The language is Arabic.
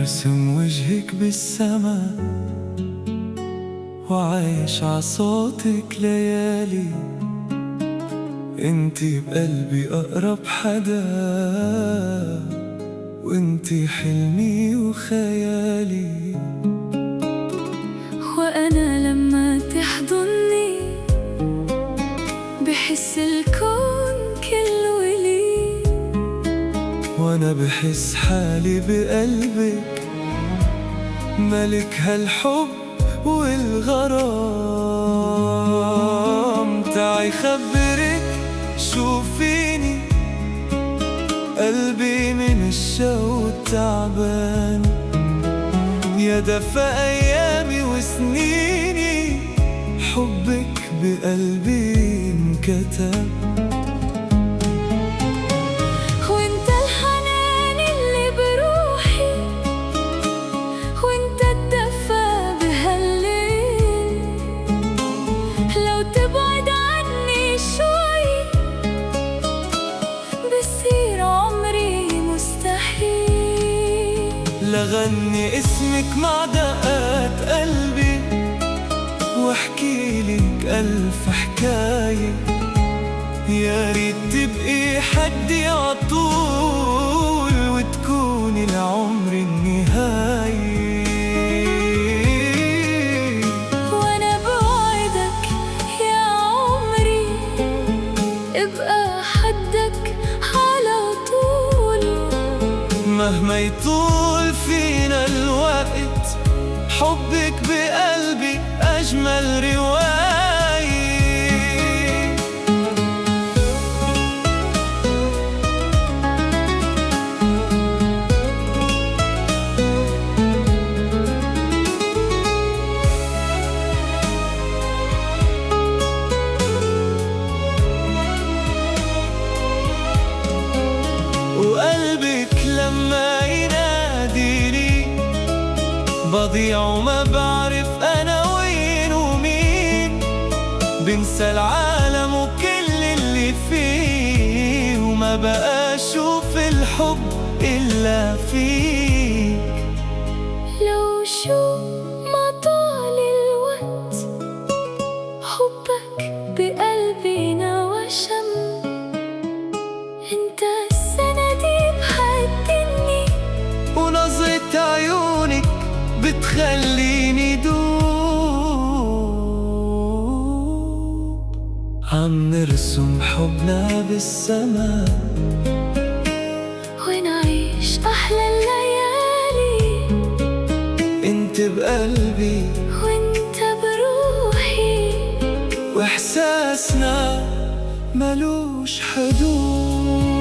ارسم وجهك بالسما وعايش عصوتك ليالي. انتي بقلبي اقرب حدا، وانتي حلمي وخيالي. وأنا لما تحضني بحس الكون كله إلي، وانا بحس حالي بقلبك ملك هالحب والغرام. تعي خبرك شو فيني، قلبي من الشوق تعبان. يا دفا أيامي وسنيني، حبك بقلبي انكتب. وانت الحنان اللي بروحي، وانت الدفا بهالليل. لو تبعد عني شوي بصير عمري مستحيل. لغني اسمك مع دقات قلبي، واحكي لك ألف حكاية. يا ريت تبقي حدي عطول، وتكوني العمر النهاية. وانا بوعدك يا عمري ابقى حدك على طول. مهما يطول فينا الوقت، حبك بقلبي أجمل رواية. وقلبك لما يناديني بضيع وما بعرف أنا وين ومين. بنسى العالم وكل اللي فيه، وما بقى أشوف الحب إلا فيك. لو شو ما طال الوقت، حبك بقلبي نوشم. انت السندي بحدني، ونظرة عيونك بتخليني دوب. عم نرسم حبنا بالسما ونعيش أحلى الليالي. انت بقلبي وانت بروحي، واحساسنا ملوش حدود.